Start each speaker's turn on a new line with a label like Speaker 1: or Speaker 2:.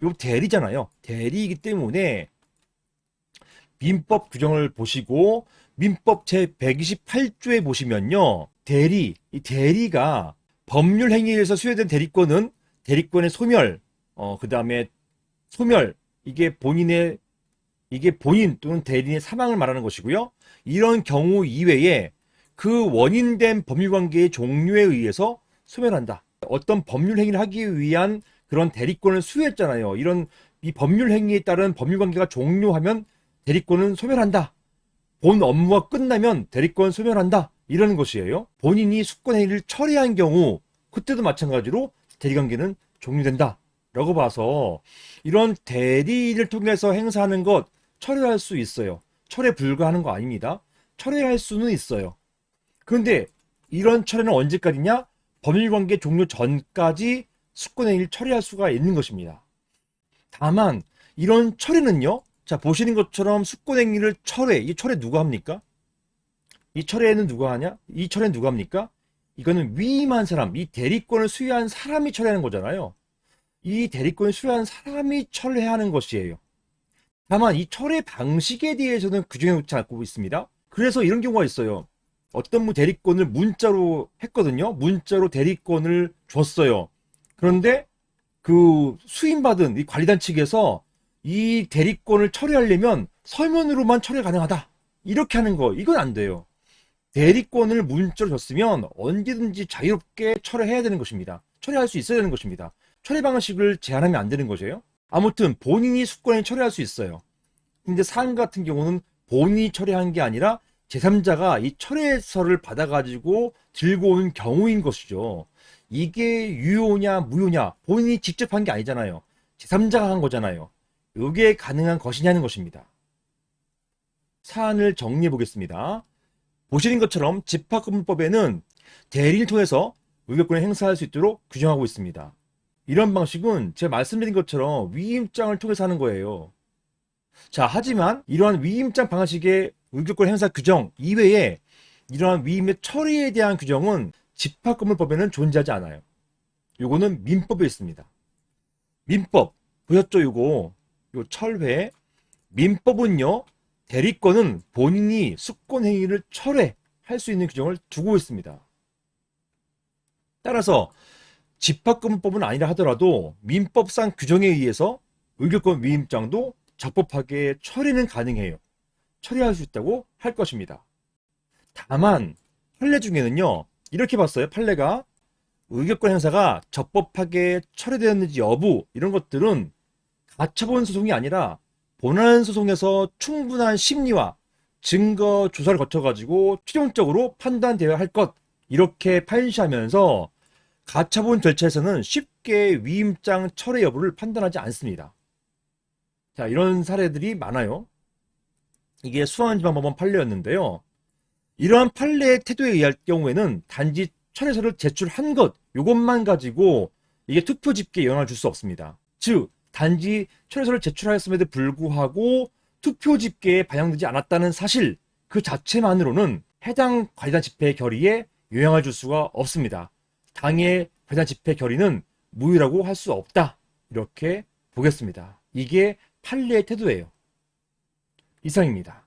Speaker 1: 요 대리잖아요. 대리이기 때문에 민법 규정을 보시고 민법 제128조에 보시면요. 이 대리가 법률 행위에 의해서 수여된 대리권은 대리권의 소멸, 그 다음에 소멸, 이게 본인 또는 대리인의 사망을 말하는 것이고요. 이런 경우 이외에 그 원인된 법률관계의 종료에 의해서 소멸한다. 어떤 법률 행위를 하기 위한 그런 대리권을 수여했잖아요. 이 법률 행위에 따른 법률관계가 종료하면 대리권은 소멸한다. 본 업무가 끝나면 대리권 소멸한다. 이러는 것이에요. 본인이 수권행위를 철회한 경우 그때도 마찬가지로 대리관계는 종료된다. 라고 봐서 이런 대리를 통해서 행사하는 것 철회할 수 있어요. 철회 불가하는 거 아닙니다. 철회할 수는 있어요. 그런데 이런 철회는 언제까지냐? 법률관계 종료 전까지 수권행위를 철회할 수가 있는 것입니다. 다만 이런 철회는요. 자, 보시는 것처럼 수권행위를 이 철회 누가 합니까? 이 철회는 누가 하냐? 이 철회는 누가 합니까? 이거는 위임한 사람, 이 대리권을 수여한 사람이 철회하는 거잖아요. 이 대리권을 수여한 사람이 철회하는 것이에요. 다만 이 철회 방식에 대해서는 규정해 놓지 않고 있습니다. 그래서 이런 경우가 있어요. 어떤 대리권을 문자로 했거든요. 문자로 대리권을 줬어요. 그런데 그 수임받은 이 관리단 측에서 이 대리권을 철회하려면 서면으로만 철회 가능하다. 이렇게 하는 거, 이건 안 돼요. 대리권을 문자로 줬으면 언제든지 자유롭게 철회해야 되는 것입니다. 철회할 수 있어야 되는 것입니다. 철회 방식을 제한하면 안 되는 거죠. 아무튼 본인이 수권을 철회할 수 있어요. 근데 사안 같은 경우는 본인이 철회한 게 아니라 제3자가 이 철회서를 받아가지고 들고 오는 경우인 것이죠. 이게 유효냐 무효냐 본인이 직접 한 게 아니잖아요. 제3자가 한 거잖아요. 이게 가능한 것이냐는 것입니다. 사안을 정리해 보겠습니다. 보시는 것처럼 집합금융법에는 대리를 통해서 의결권을 행사할 수 있도록 규정하고 있습니다. 이런 방식은 제가 말씀드린 것처럼 위임장을 통해서 하는 거예요. 자, 하지만 이러한 위임장 방식의 의결권 행사 규정 이외에 이러한 위임의 처리에 대한 규정은 집합금융법에는 존재하지 않아요. 요거는 민법에 있습니다. 민법 보셨죠? 요 철회. 민법은요, 대리권은 본인이 수권행위를 철회할 수 있는 규정을 두고 있습니다. 따라서 집합금융법은 아니라 하더라도 민법상 규정에 의해서 의결권 위임장도 적법하게 처리는 가능해요. 처리할 수 있다고 할 것입니다. 다만 판례 중에는요, 이렇게 봤어요. 판례가 의결권 행사가 적법하게 처리되었는지 여부 이런 것들은 가처분 소송이 아니라 본안 소송에서 충분한 심리와 증거 조사를 거쳐가지고 최종적으로 판단되어야 할 것 이렇게 판시하면서 가처분 절차에서는 쉽게 위임장 철회 여부를 판단하지 않습니다. 자, 이런 사례들이 많아요. 이게 수원지방법원 판례였는데요. 이러한 판례의 태도에 의할 경우에는 단지 철회서를 제출한 것, 이것만 가지고 이게 투표 집계에 영향을 줄 수 없습니다. 즉, 단지 철회서를 제출하였음에도 불구하고 투표 집계에 반영되지 않았다는 사실 그 자체만으로는 해당 관리단 집회 결의에 영향을 줄 수가 없습니다. 당의 관리단 집회 결의는 무효라고 할 수 없다. 이렇게 보겠습니다. 이게 판례의 태도예요. 이상입니다.